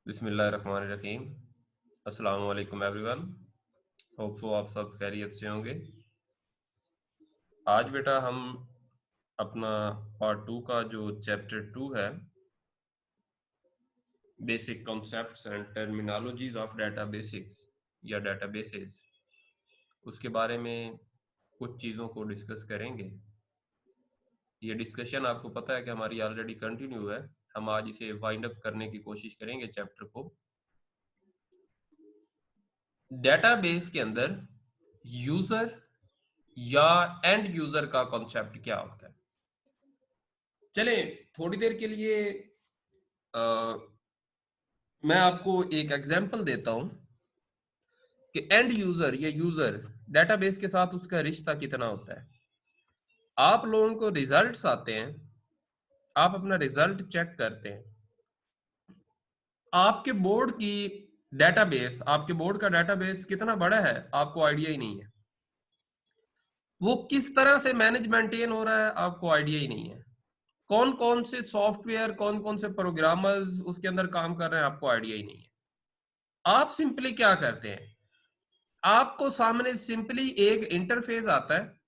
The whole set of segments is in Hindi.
बिस्मिल्लाहिर्रहमानिर्रहीम। अस्सलाम वालेकुम एवरीवन। होप सो आप सब खैरियत से होंगे। आज बेटा हम अपना पार्ट 2 का जो चैप्टर 2 है, basic concepts and terminologies of databases या डेटाबेसेस, उसके बारे में कुछ चीज़ों को डिस्कस करेंगे। ये डिस्कशन आपको पता है कि हमारी ऑलरेडी कंटिन्यू है। हम आज इसे वाइंड अप करने की कोशिश करेंगे चैप्टर को। डेटाबेस के अंदर यूजर या एंड यूजर का कॉन्सेप्ट क्या होता है। चले थोड़ी देर के लिए अ, मैं आपको एक एग्जांपल देता हूं कि एंड यूजर या यूजर डेटाबेस के साथ उसका रिश्ता कितना होता है। आप लोगों को रिजल्ट्स आते हैं, आप अपना रिजल्ट चेक करते हैं, आपके बोर्ड की डेटाबेस, आपके बोर्ड का डेटाबेस कितना बड़ा है आपको आइडिया ही नहीं है। वो किस तरह से मैनेज मेंटेन हो रहा है आपको आइडिया ही नहीं है। कौन कौन से सॉफ्टवेयर, कौन कौन से प्रोग्रामर्स उसके अंदर काम कर रहे हैं आपको आइडिया ही नहीं है। आप सिंपली क्या करते हैं, आपको सामने सिंपली एक इंटरफेस आता है,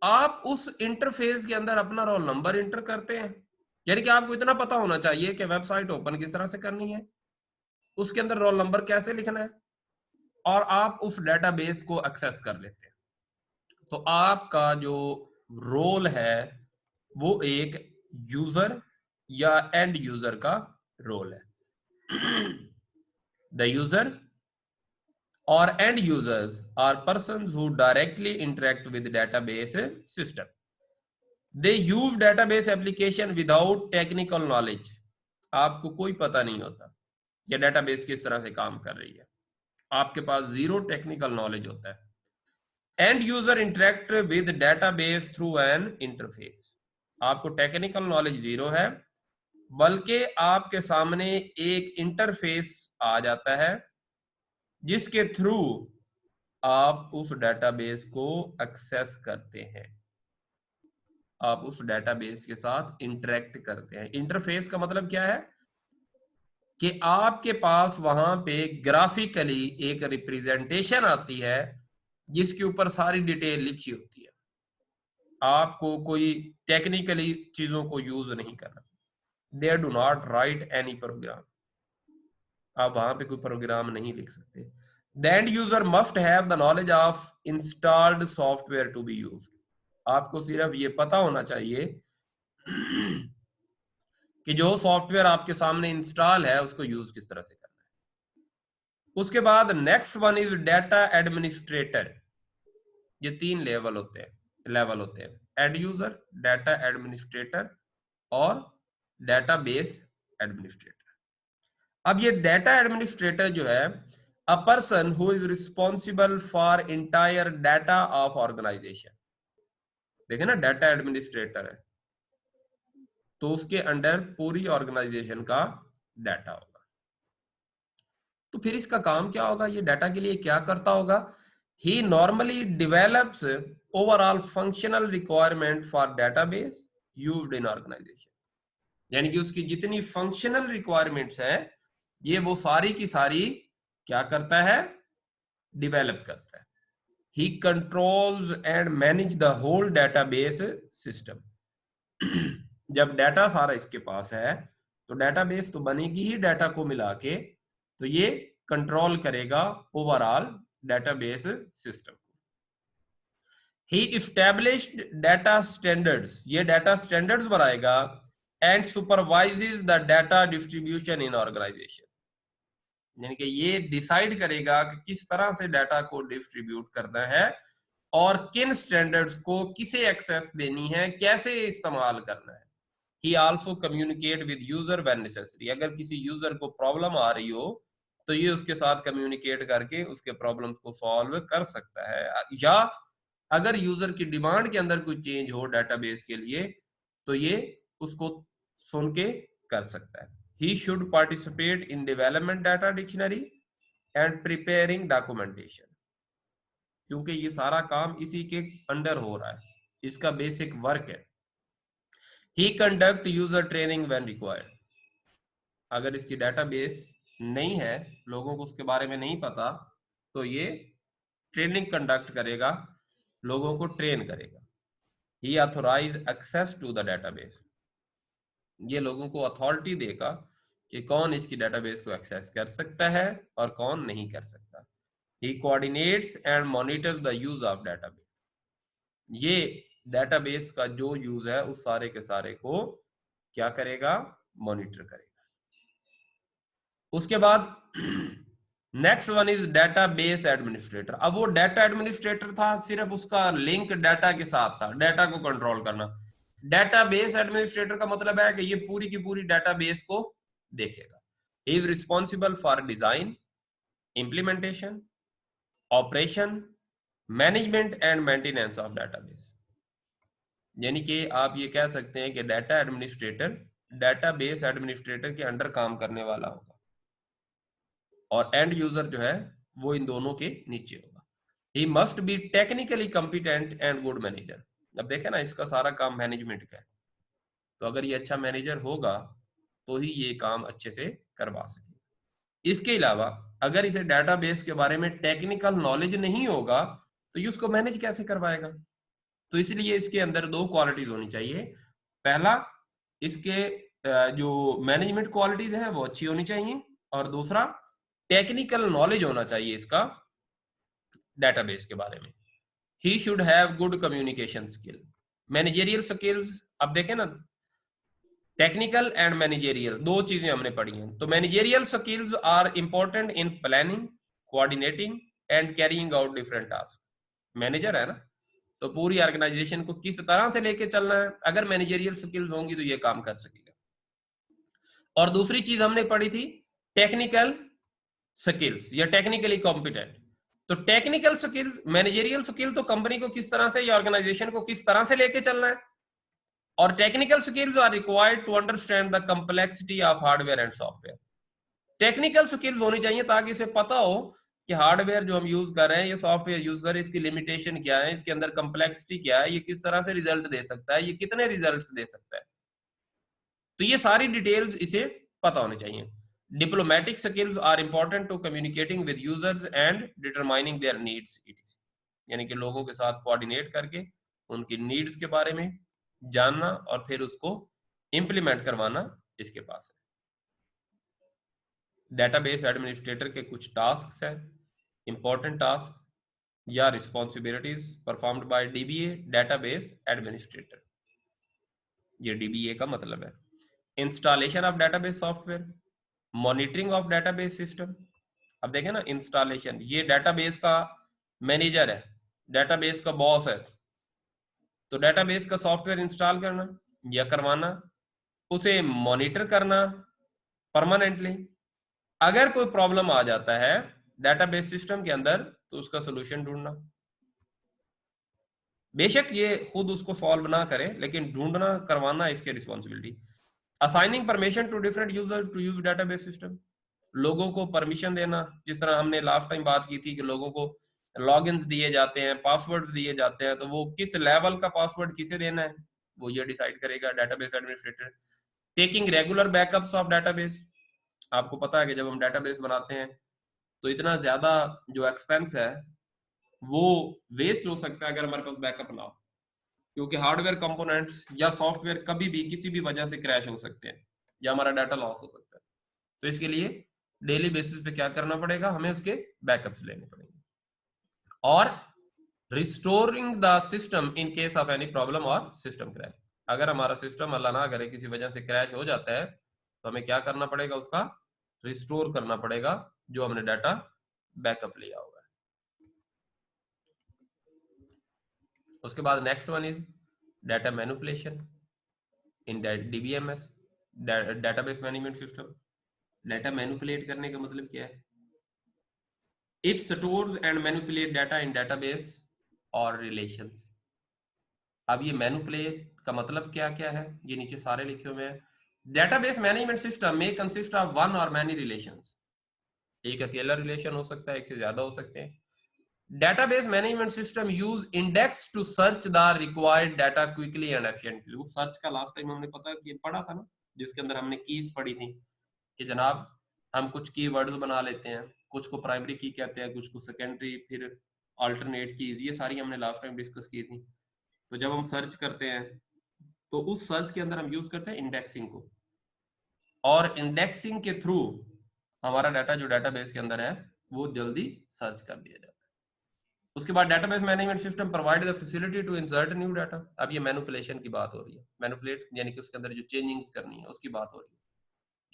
आप उस इंटरफेस के अंदर अपना रोल नंबर इंटर करते हैं। यानी कि आपको इतना पता होना चाहिए कि वेबसाइट ओपन किस तरह से करनी है, उसके अंदर रोल नंबर कैसे लिखना है, और आप उस डेटाबेस को एक्सेस कर लेते हैं। तो आपका जो रोल है वो एक यूजर या एंड यूजर का रोल है। The user or end users are persons who directly interact with database system. They use database application without technical knowledge. आपको कोई पता नहीं होता कि डेटाबेस किस तरह से काम कर रही है, आपके पास जीरो टेक्निकल नॉलेज होता है। And user interact with database through an interface. आपको टेक्निकल नॉलेज जीरो है, बल्कि आपके सामने एक इंटरफेस आ जाता है जिसके थ्रू आप उस डेटाबेस को एक्सेस करते हैं, आप उस डेटाबेस के साथ इंटरेक्ट करते हैं। इंटरफेस का मतलब क्या है कि आपके पास वहां पे ग्राफिकली एक रिप्रेजेंटेशन आती है जिसके ऊपर सारी डिटेल लिखी होती है। आपको कोई टेक्निकली चीजों को यूज नहीं करना। They do not write any program, आप वहां पे कोई प्रोग्राम नहीं लिख सकते। The end user must have the knowledge of installed software to be used. आपको सिर्फ ये पता होना चाहिए कि जो सॉफ्टवेयर आपके सामने इंस्टॉल है उसको यूज किस तरह से करना है। उसके बाद next one is data administrator. ये तीन लेवल होते हैं एंड यूजर, डाटा एडमिनिस्ट्रेटर और डेटाबेस एडमिनिस्ट्रेटर। अब ये डाटा एडमिनिस्ट्रेटर जो है, a person who is responsible for entire data of organisation. देखे ना, डाटा एडमिनिस्ट्रेटर है तो उसके अंडर पूरी ऑर्गेनाइजेशन का डाटा होगा। तो फिर इसका काम क्या होगा, ये डाटा के लिए क्या करता होगा। He normally develops overall functional requirement for database used in organisation. यानी कि उसकी जितनी फंक्शनल रिक्वायरमेंट्स है ये वो सारी की सारी क्या करता है, डिवेलप करता है। He controls and manage the whole database system. जब डाटा सारा इसके पास है तो डेटाबेस तो बनेगी ही डाटा को मिला के, तो ये कंट्रोल करेगा overall database system. He established data standards, ये डाटा स्टैंडर्ड्स बनाएगा and supervises the data distribution in organisation. यानी कि ये डिसाइड करेगा कि किस तरह से डाटा को डिस्ट्रीब्यूट करना है और किन स्टैंडर्ड्स को किसे एक्सेस देनी है, कैसे इस्तेमाल करना है। ही also communicate with user when necessary. अगर किसी यूजर को प्रॉब्लम आ रही हो तो ये उसके साथ कम्युनिकेट करके उसके प्रॉब्लम्स को सॉल्व कर सकता है, या अगर यूजर की डिमांड के अंदर कोई चेंज हो डेटाबेस के लिए तो ये उसको सुन के कर सकता है। He should participate in development data dictionary and preparing documentation, क्योंकि ये सारा काम इसी के अंडर हो रहा है, इसका बेसिक वर्क है। He conduct user training when required. अगर इसकी डेटाबेस नहीं है, लोगों को उसके बारे में नहीं पता, तो ये ट्रेनिंग कंडक्ट करेगा, लोगों को ट्रेन करेगा। He authorise access to the database, ये लोगों को अथॉरिटी देगा कि कौन इसकी डेटाबेस को एक्सेस कर सकता है और कौन नहीं कर सकता। He coordinates and monitors the use of database, ये डेटाबेस का जो यूज है उस सारे के सारे को क्या करेगा, मॉनिटर करेगा। उसके बाद next one is database administrator. अब वो डाटा एडमिनिस्ट्रेटर था, सिर्फ उसका लिंक डाटा के साथ था, डाटा को कंट्रोल करना। डेटाबेस एडमिनिस्ट्रेटर का मतलब है कि ये पूरी की पूरी डेटाबेस को देखेगा। He is responsible for design, implementation, operation, management and maintenance of database. यानी कि आप ये कह सकते हैं कि डाटा एडमिनिस्ट्रेटर डेटाबेस एडमिनिस्ट्रेटर के अंडर काम करने वाला होगा, और एंड यूजर जो है वो इन दोनों के नीचे होगा। ही must be technically competent and good manager. अब देखें ना, इसका सारा काम मैनेजमेंट का है, तो अगर ये अच्छा मैनेजर होगा तो ही ये काम अच्छे से करवा सके। इसके अलावा अगर इसे डेटाबेस के बारे में टेक्निकल नॉलेज नहीं होगा तो ये उसको मैनेज कैसे करवाएगा। तो इसलिए इसके अंदर दो क्वालिटीज होनी चाहिए। पहला, इसके जो मैनेजमेंट क्वालिटीज है वो अच्छी होनी चाहिए, और दूसरा टेक्निकल नॉलेज होना चाहिए इसका डेटाबेस के बारे में। He should have good communication skill, managerial skills. अब देखें ना, टेक्निकल एंड मैनेजेरियल दो चीजें हमने पढ़ी हैं। तो managerial skills are important in planning, coordinating and carrying out different task. Manager है ना, तो पूरी ऑर्गेनाइजेशन को किस तरह से लेके चलना है, अगर मैनेजेरियल स्किल्स होंगी तो ये काम कर सकेगा। और दूसरी चीज हमने पढ़ी थी टेक्निकल स्किल्स या टेक्निकली कॉम्पिटेंट। तो टेक्निकल स्किल, मैनेजेरियल स्किल तो कंपनी को किस तरह से या ऑर्गेनाइजेशन को किस तरह से लेके चलना है, और technical skills are required to understand the complexity of hardware and software. Technical skills होनी चाहिए ताकि इसे पता हो कि हार्डवेयर जो हम यूज कर रहे हैं, ये सॉफ्टवेयर यूज कर रहे हैं, इसकी लिमिटेशन क्या है, इसके अंदर कंप्लेक्सिटी क्या है, ये किस तरह से रिजल्ट दे सकता है, ये कितने रिजल्ट्स दे सकता है। तो ये सारी डिटेल्स इसे पता होनी चाहिए। Diplomatic skills are important to communicating with users and determining their needs, यानी कि लोगों के साथ कोऑर्डिनेट करके उनकी नीड्स के बारे में जानना और फिर उसको इंप्लीमेंट करवाना इसके पास है। डेटाबेस एडमिनिस्ट्रेटर के कुछ टास्क हैं, इंपॉर्टेंट टास्क या responsibilities performed by dBA, database administrator. ये डीबीए का मतलब है installation of database software, monitoring of database system. अब देखें ना, इंस्टॉलेशन, ये डेटाबेस का मैनेजर है, डेटाबेस का बॉस है, तो डेटाबेस का सॉफ्टवेयर इंस्टॉल करना या करवाना, उसे मॉनिटर करना परमानेंटली, अगर कोई प्रॉब्लम आ जाता है डेटाबेस सिस्टम के अंदर तो उसका सोल्यूशन ढूंढना। बेशक ये खुद उसको सॉल्व ना करे, लेकिन ढूंढना करवाना इसकी responsibility. Assigning permission to different users to use database system, लोगों को परमिशन देना, जिस तरह हमने लास्ट टाइम बात की थी कि लोगों को लॉगिन्स दिए जाते हैं, पासवर्ड्स दिए जाते हैं, तो वो किस लेवल का पासवर्ड किसे देना है वो ये डिसाइड करेगा database administrator. Taking regular backups of database, आपको पता है कि जब हम डेटाबेस बनाते हैं तो इतना ज्यादा जो एक्सपेंस है वो वेस्ट हो सकता है अगर हमारे पास बैकअप ना हो, क्योंकि हार्डवेयर कंपोनेंट्स या सॉफ्टवेयर कभी भी किसी भी वजह से क्रैश हो सकते हैं या हमारा डाटा लॉस हो सकता है। तो इसके लिए डेली बेसिस पे क्या करना पड़ेगा, हमें उसके बैकअप्स लेने पड़ेंगे। और restoring the system in case of any problem और सिस्टम क्रैश, अगर हमारा सिस्टम अल्लाह ना करे किसी वजह से क्रैश हो जाता है तो हमें क्या करना पड़ेगा, उसका रिस्टोर करना पड़ेगा जो हमने डाटा बैकअप लिया होगा। उसके बाद next one is data manipulation in DBMS, database management system. Data manipulate करने का मतलब क्या है, it stores and manipulate data in database और रिलेशंस। अब ये मैनिपुलेट का मतलब क्या क्या है, ये नीचे सारे लिखे हुए हैं। डेटाबेस मैनेजमेंट सिस्टम में कंसिस्ट ऑफ वन और मैनी रिलेशंस, एक अकेला रिलेशन हो सकता है, एक से ज्यादा हो सकते हैं। Database management system use index to search the required data quickly and efficiently. वो सर्च का लास्ट टाइम हमने पता कि पढ़ा था ना, जिसके अंदर हमने कीज पढ़ी थी कि जनाब हम कुछ कीवर्ड्स बना लेते हैं, कुछ को प्राइमरी की कहते हैं, कुछ को सेकेंडरी, फिर अल्टरनेट कीज, ये सारी हमने लास्ट टाइम डिस्कस की थी। तो जब हम सर्च करते हैं तो उस सर्च के अंदर हम यूज करते हैं इंडेक्सिंग को, और इंडेक्सिंग के थ्रू हमारा डाटा जो डाटाबेस के अंदर है वो जल्दी सर्च कर दिया जाता है। उसके बाद database management system provide the facility to insert new data. अब ये मैनिपुलेशन की बात हो रही है, मैनिपुलेट यानी कि उसके अंदर जो चेंजिंग करनी है उसकी बात हो रही है।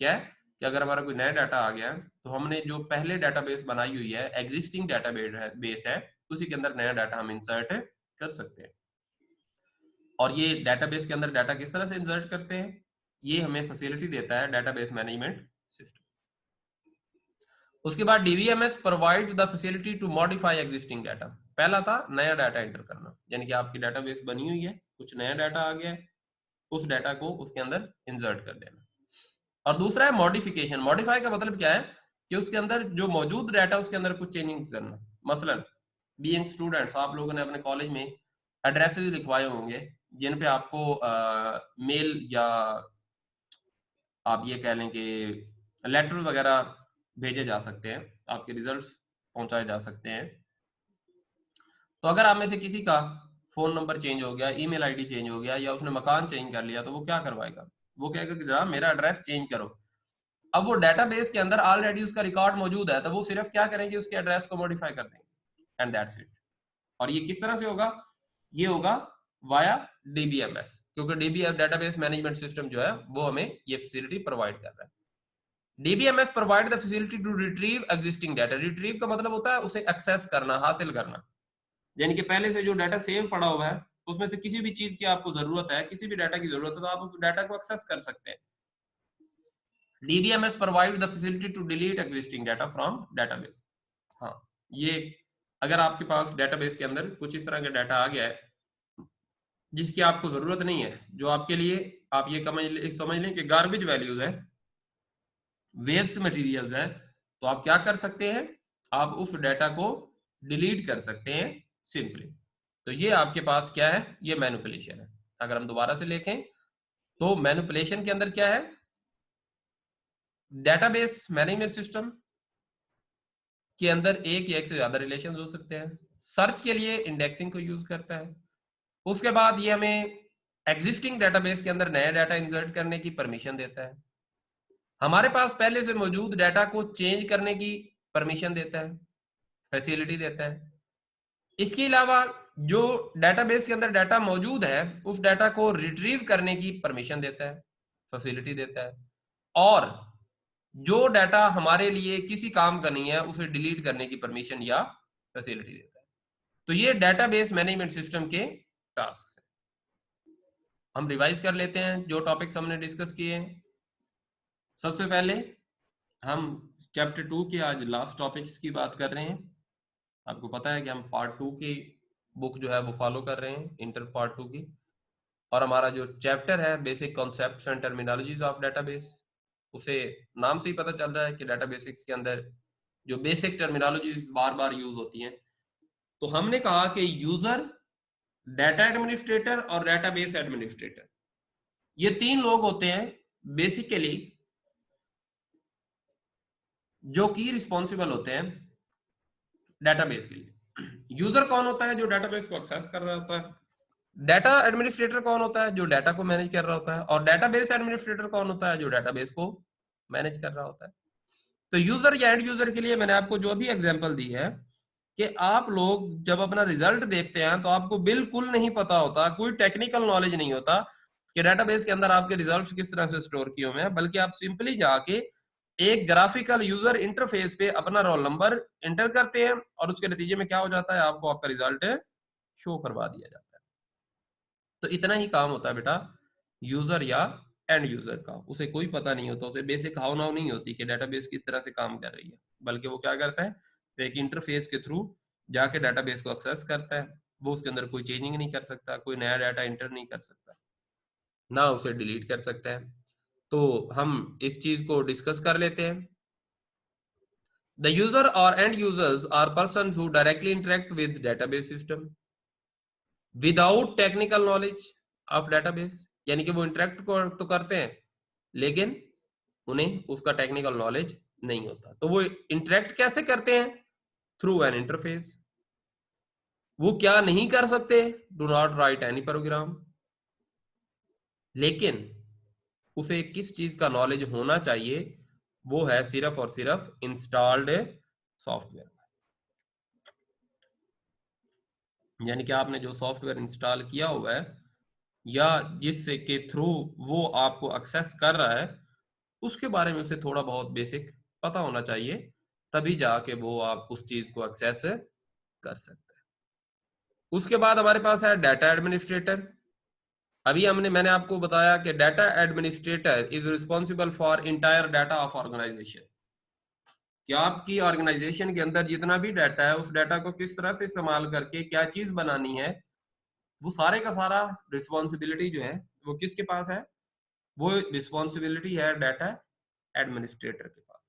क्या है कि अगर हमारा कोई नया डाटा आ गया तो हमने जो पहले डाटाबेस बनाई हुई है, एग्जिस्टिंग डाटाबेस है, उसी के अंदर नया डाटा हम इंसर्ट कर सकते हैं। और ये डाटाबेस के अंदर डाटा किस तरह से इंसर्ट करते हैं, ये हमें फैसिलिटी देता है डाटाबेस मैनेजमेंट सिस्टम। उसके बाद DBMS provides the facility to modify existing data. पहला था नया डाटा एंटर करना, यानी कि आपकी डाटाबेस बनी हुई है, कुछ नया डाटा आ गया है, उस डाटा को उसके अंदर इंसर्ट कर देना। और दूसरा है मॉडिफिकेशन। मॉडिफाई का मतलब क्या है कि उसके अंदर जो मौजूद डाटा उसके अंदर कुछ चेंजिंग करना। मसलन बीइंग स्टूडेंट्स, आप लोगों ने अपने कॉलेज में एड्रेसेस लिखवाए होंगे जिन पे आपको मेल या आप ये कह लें कि लेटर वगैरह भेजे जा सकते हैं, आपके रिजल्ट्स पहुंचाए जा सकते हैं। तो अगर आप में से किसी का फोन नंबर चेंज हो गया, ईमेल आईडी चेंज हो गया, या उसने मकान चेंज कर लिया, तो वो क्या करवाएगा, वो कहेगा कि जरा मेरा एड्रेस चेंज करो। अब वो डेटाबेस के अंदर ऑलरेडी उसका रिकॉर्ड मौजूद है, तो वो सिर्फ क्या करेंगे, उसके एड्रेस को मॉडिफाई कर देंगे एंड दैट्स इट। और ये किस तरह से होगा, ये होगा वाया डीबीएमएस, क्योंकि डीबीएम डेटाबेस मैनेजमेंट सिस्टम जो है वो हमें ये फैसिलिटी प्रोवाइड कर रहा है। DBMS provide the facility to retrieve existing data. Retrieve का मतलब होता है उसे एक्सेस करना, हासिल करना, यानी कि पहले से जो डाटा सेव पड़ा हुआ है उसमें से किसी भी चीज की आपको जरूरत है, किसी भी डाटा की जरूरत है, तो आप उस डाटा को एक्सेस कर सकते हैं। DBMS provide the facility to delete existing data from database। हाँ, ये अगर आपके पास डेटाबेस के अंदर कुछ इस तरह का डाटा आ गया है जिसकी आपको जरूरत नहीं है, जो आपके लिए आप ये समझ लें कि गार्बेज वैल्यूज है, वेस्ट मटेरियल्स है, तो आप क्या कर सकते हैं, आप उस डाटा को डिलीट कर सकते हैं सिंपली। तो ये आपके पास क्या है, ये मैनिपुलेशन है। अगर हम दोबारा से लिखें तो मैनिपुलेशन के अंदर क्या है, डेटाबेस मैनेजमेंट सिस्टम के अंदर एक या एक से ज्यादा रिलेशन हो सकते हैं। सर्च के लिए इंडेक्सिंग को यूज करता है। उसके बाद ये हमें एग्जिस्टिंग डेटाबेस के अंदर नया डाटा इंसर्ट करने की परमिशन देता है। हमारे पास पहले से मौजूद डाटा को चेंज करने की परमिशन देता है, फैसिलिटी देता है। इसके अलावा जो डेटाबेस के अंदर डाटा मौजूद है उस डाटा को रिट्रीव करने की परमिशन देता है, फैसिलिटी देता है। और जो डाटा हमारे लिए किसी काम का नहीं है उसे डिलीट करने की परमिशन या फैसिलिटी देता है। तो ये डेटाबेस मैनेजमेंट सिस्टम के टास्क हैं। हम रिवाइज कर लेते हैं जो टॉपिक्स हमने डिस्कस किए हैं। सबसे पहले हम चैप्टर 2 के आज लास्ट टॉपिक्स की बात कर रहे हैं। आपको पता है कि हम पार्ट 2 की बुक जो है वो फॉलो कर रहे हैं, इंटर पार्ट 2 की। और हमारा जो चैप्टर है basic concepts and terminologies of database, उसे नाम से ही पता चल रहा है कि डाटा बेसिक्स के अंदर जो बेसिक टर्मिनोलॉजीज बार बार यूज होती हैं। तो हमने कहा कि यूजर, डाटा एडमिनिस्ट्रेटर और डाटाबेस एडमिनिस्ट्रेटर, ये तीन लोग होते हैं बेसिकली जो की रिस्पॉन्सिबल होते हैं डाटाबेस के लिए। यूजर कौन होता है, जो डाटाबेस को एक्सेस कर रहा होता है। डाटा एडमिनिस्ट्रेटर कौन होता है, जो डाटा को मैनेज कर रहा होता है। और डाटाबेस एडमिनिस्ट्रेटर कौन होता है, जो डाटाबेस को मैनेज कर रहा होता है। तो यूजर या एंड यूजर के लिए मैंने आपको जो भी एग्जांपल दी है कि आप लोग जब अपना रिजल्ट देखते हैं तो आपको बिल्कुल नहीं पता होता, कोई टेक्निकल नॉलेज नहीं होता कि डाटाबेस के अंदर आपके रिजल्ट्स किस तरह से स्टोर किए हुए हैं, बल्कि आप सिंपली जाके एक ग्राफिकल यूजर इंटरफेस पे अपना रोल नंबर एंटर करते हैं और उसके नतीजे में क्या हो जाता है, आपको आपका रिजल्ट शो करवा दिया जाता है। तो इतना ही काम होता है बेटा यूजर या एंड यूजर का। उसे कोई पता नहीं होता, उसे बेसिक हाव नाव नहीं होती कि डाटाबेस किस तरह से काम कर रही है, बल्कि वो क्या करता है, एक इंटरफेस के थ्रू जाके डाटाबेस को एक्सेस करता है। वो उसके अंदर कोई चेंजिंग नहीं कर सकता, कोई नया डाटा एंटर नहीं कर सकता, ना उसे डिलीट कर सकता है। तो हम इस चीज को डिस्कस कर लेते हैं। The user or end users are persons who directly interact with database system without technical knowledge of database, यानी कि वो इंटरेक्ट तो करते हैं लेकिन उन्हें उसका टेक्निकल नॉलेज नहीं होता। तो वो इंटरेक्ट कैसे करते हैं? Through an interface. वो क्या नहीं कर सकते? Do not write any program. लेकिन उसे किस चीज का नॉलेज होना चाहिए? वो है सिर्फ और सिर्फ इंस्टॉल्ड सॉफ्टवेयर। यानी कि आपने जो सॉफ्टवेयर इंस्टॉल किया हुआ है या जिससे के थ्रू वो आपको एक्सेस कर रहा है, उसके बारे में उसे थोड़ा बहुत बेसिक पता होना चाहिए, तभी जाके वो आप उस चीज को एक्सेस कर सकते हैं। उसके बाद हमारे पास है डाटा एडमिनिस्ट्रेटर। अभी मैंने आपको बताया कि data administrator is responsible for entire data of organization. कि आपकी ऑर्गेनाइजेशन के अंदर जितना भी डाटा है, उस डाटा को किस तरह से इस्तेमाल करके क्या चीज बनानी है, वो सारे का सारा रिस्पॉन्सिबिलिटी जो है वो किसके पास है? वो रिस्पॉन्सिबिलिटी है डाटा एडमिनिस्ट्रेटर के पास।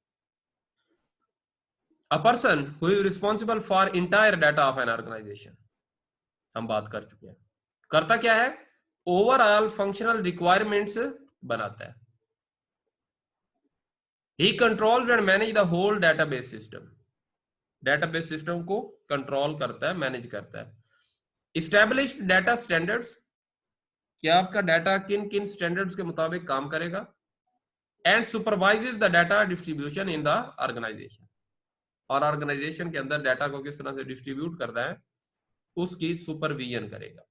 A person who is responsible for entire data of an organisation, हम बात कर चुके हैं। करता क्या है? ओवरऑल फंक्शनल रिक्वायरमेंट्स बनाता है। He controls and manage the whole database system. Database system को कंट्रोल करता है, मैनेज करता है। इस्टेब्लिश्ड डाटा स्टैंडर्ड्स, कि आपका डाटा किन किन स्टैंडर्ड्स के मुताबिक काम करेगा। And supervises the data distribution in the organization, और ऑर्गेनाइजेशन के अंदर डाटा को किस तरह से डिस्ट्रीब्यूट करना है उसकी सुपरविजन करेगा।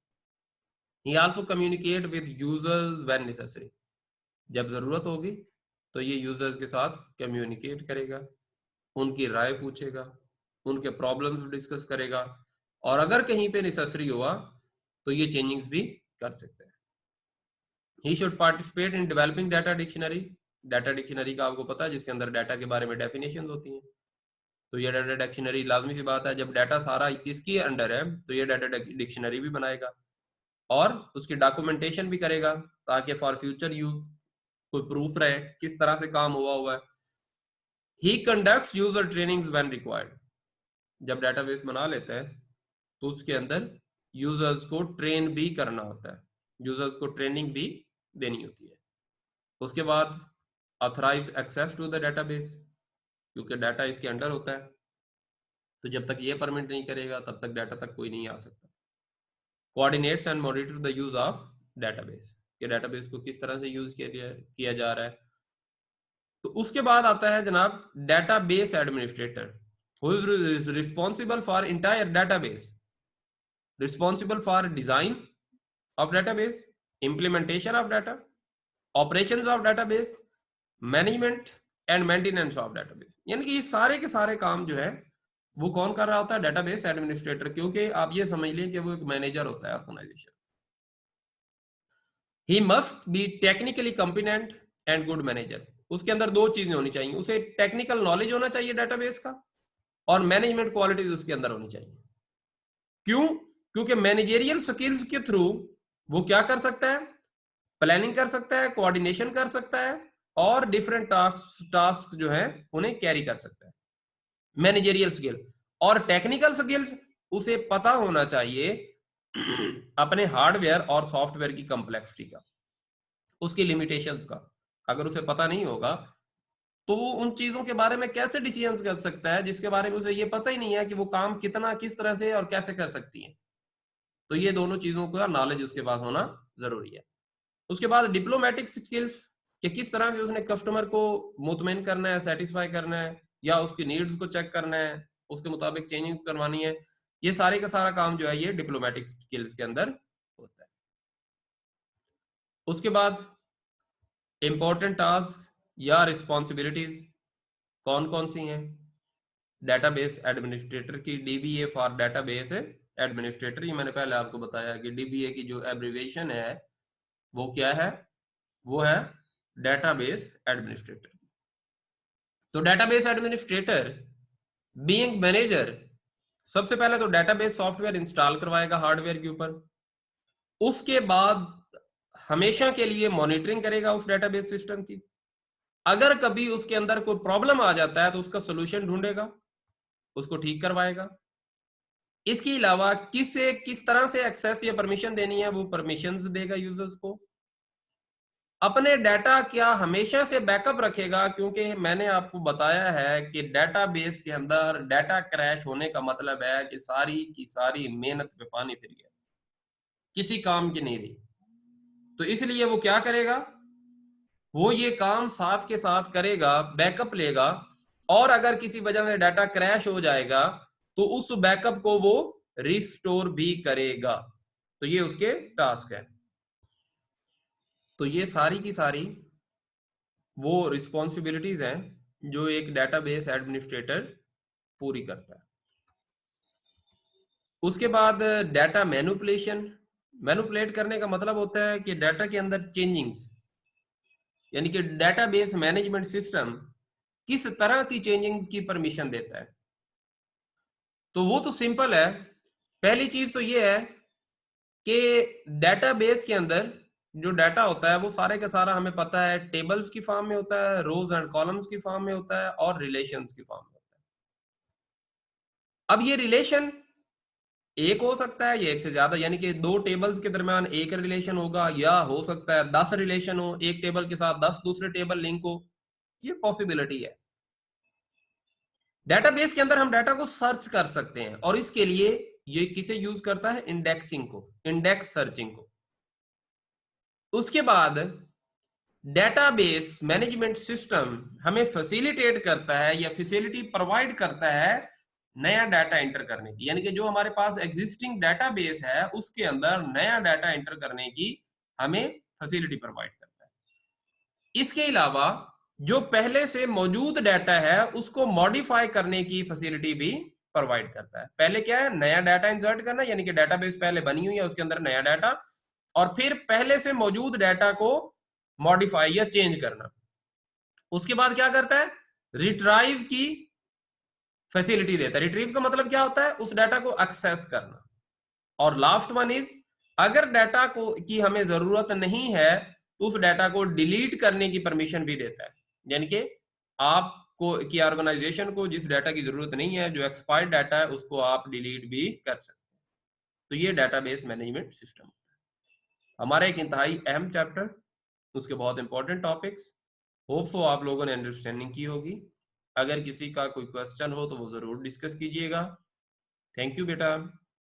ही also communicate with users when necessary, जब जरूरत होगी तो ये यूजर्स के साथ कम्युनिकेट करेगा, उनकी राय पूछेगा, उनके प्रॉब्लम्स डिस्कस करेगा, और अगर कहीं पे नेसेसरी हुआ तो ये चेंजिंग्स भी कर सकते हैं। He should participate in developing data dictionary. Data dictionary का आपको पता है, जिसके अंदर डाटा के बारे में डेफिनेशंस होती हैं। तो ये डाटा डिक्शनरी लाजमी सी बात है, जब डाटा सारा इसकी अंडर है तो ये डाटा डिक्शनरी भी बनाएगा और उसकी डॉक्यूमेंटेशन भी करेगा, ताकि फॉर फ्यूचर यूज कोई प्रूफ रहे किस तरह से काम हुआ है। He conducts user trainings when required. जब डाटाबेस बना लेता है तो उसके अंदर यूजर्स को ट्रेन भी करना होता है, यूजर्स को ट्रेनिंग भी देनी होती है। उसके बाद authorize access to the database, क्योंकि डाटा इसके अंडर होता है, तो जब तक ये परमिट नहीं करेगा तब तक डाटा तक कोई नहीं आ सकता। Coordinates and monitor the use of database, कि डेटाबेस को किस तरह से यूज किया जा रहा है। तो उसके बाद आता है जनाब database administrator, who is responsible for entire database, responsible for design of database, implementation of data, operations of database, management and maintenance of database. यानी कि ये सारे के सारे काम जो है वो कौन कर रहा होता है? Database administrator. क्योंकि आप ये समझ लें कि वो एक मैनेजर होता है organization. He must be technically competent and good manager. उसके अंदर दो चीजें होनी चाहिए, उसे टेक्निकल नॉलेज होना चाहिए डेटाबेस का, और मैनेजमेंट क्वालिटीज उसके अंदर होनी चाहिए। क्यों? क्योंकि मैनेजेरियल स्किल्स के थ्रू वो क्या कर सकता है? प्लानिंग कर सकता है, कोऑर्डिनेशन कर सकता है, और डिफरेंट टास्क जो है उन्हें कैरी कर सकता है। मैनेजेरियल स्किल और टेक्निकल स्किल्स, उसे पता होना चाहिए अपने हार्डवेयर और सॉफ्टवेयर की कॉम्प्लेक्सिटी का, उसकी लिमिटेशंस का। अगर उसे पता नहीं होगा तो वो उन चीजों के बारे में कैसे डिसीजंस कर सकता है जिसके बारे में उसे ये पता ही नहीं है कि वो काम कितना किस तरह से और कैसे कर सकती है। तो ये दोनों चीजों का नॉलेज उसके पास होना जरूरी है। उसके बाद डिप्लोमेटिक स्किल्स, कि किस तरह से उसने कस्टमर को मुतमईन करना है, सेटिस्फाई करना है, या उसकी नीड्स को चेक करना है, उसके मुताबिक चेंजिंग करवानी है। ये सारे का सारा काम जो है ये डिप्लोमेटिक स्किल्स के अंदर होता है। उसके बाद इंपॉर्टेंट टास्क या रिस्पॉन्सिबिलिटीज कौन कौन सी हैं? डेटाबेस एडमिनिस्ट्रेटर की, डीबीए फॉर डेटाबेस एडमिनिस्ट्रेटर। ये मैंने पहले आपको बताया कि डीबीए की जो एब्रिविएशन है वो क्या है? वो है डेटाबेस एडमिनिस्ट्रेटर। तो डेटाबेस एडमिनिस्ट्रेटर बीइंग मैनेजर सबसे पहले तो डेटाबेस सॉफ्टवेयर इंस्टॉल करवाएगा हार्डवेयर के ऊपर। उसके बाद हमेशा के लिए मॉनिटरिंग करेगा उस डेटाबेस सिस्टम की। अगर कभी उसके अंदर कोई प्रॉब्लम आ जाता है तो उसका सोल्यूशन ढूंढेगा, उसको ठीक करवाएगा। इसके अलावा किस तरह से एक्सेस या परमिशन देनी है वो परमिशंस देगा यूजर्स को। अपने डाटा क्या हमेशा से बैकअप रखेगा, क्योंकि मैंने आपको बताया है कि डाटाबेस के अंदर डाटा क्रैश होने का मतलब है कि सारी की सारी मेहनत पे पानी फिर गया, किसी काम की नहीं रही। तो इसलिए वो क्या करेगा, वो ये काम साथ के साथ करेगा, बैकअप लेगा, और अगर किसी वजह से डाटा क्रैश हो जाएगा तो उस बैकअप को वो रिस्टोर भी करेगा। तो ये उसके टास्क है। तो ये सारी की सारी वो रिस्पॉन्सिबिलिटीज हैं जो एक डेटाबेस एडमिनिस्ट्रेटर पूरी करता है। उसके बाद डाटा मैनिपुलेशन। मैनिपुलेट करने का मतलब होता है कि डाटा के अंदर चेंजिंग्स, यानी कि डेटाबेस मैनेजमेंट सिस्टम किस तरह की चेंजिंग्स की परमिशन देता है। तो वो तो सिंपल है। पहली चीज तो ये है कि डेटाबेस के अंदर जो डाटा होता है वो सारे का सारा हमें पता है टेबल्स की फॉर्म में होता है, रोज एंड कॉलम्स की फॉर्म में होता है, और रिलेशंस की फॉर्म में होता है। अब ये रिलेशन एक हो सकता है या एक से ज्यादा, यानी कि दो टेबल्स के दरमियान एक रिलेशन होगा, या हो सकता है 10 रिलेशन हो, एक टेबल के साथ 10 दूसरे टेबल लिंक हो। ये पॉसिबिलिटी है। डेटाबेस के अंदर हम डाटा को सर्च कर सकते हैं, और इसके लिए ये किसे यूज करता है, इंडेक्सिंग को, इंडेक्स सर्चिंग को। उसके बाद डेटाबेस मैनेजमेंट सिस्टम हमें फैसिलिटेट करता है या फैसिलिटी प्रोवाइड करता है नया डाटा एंटर करने की, यानी कि जो हमारे पास एग्जिस्टिंग डेटाबेस है उसके अंदर नया डाटा एंटर करने की हमें फैसिलिटी प्रोवाइड करता है। इसके अलावा जो पहले से मौजूद डाटा है उसको मॉडिफाई करने की फैसिलिटी भी प्रोवाइड करता है। पहले क्या है, नया डाटा इंसर्ट करना, यानी कि डेटाबेस पहले बनी हुई है उसके अंदर नया डाटा, और फिर पहले से मौजूद डाटा को मॉडिफाई या चेंज करना। उसके बाद क्या करता है, रिट्राइव की फैसिलिटी देता है। रिट्रीव का मतलब क्या होता है, उस डाटा को एक्सेस करना। और लास्ट वन इज, अगर डाटा को की हमें जरूरत नहीं है तो उस डाटा को डिलीट करने की परमिशन भी देता है, यानी कि आपको की ऑर्गेनाइजेशन को जिस डाटा की जरूरत नहीं है, जो एक्सपायर्ड डाटा है, उसको आप डिलीट भी कर सकते हैं। तो ये डाटाबेस मैनेजमेंट सिस्टम हमारा एक इंतहाई अहम चैप्टर, उसके बहुत इंपॉर्टेंट टॉपिक्स। होप सो आप लोगों ने अंडरस्टैंडिंग की होगी। अगर किसी का कोई क्वेश्चन हो तो वो जरूर डिस्कस कीजिएगा। थैंक यू बेटा।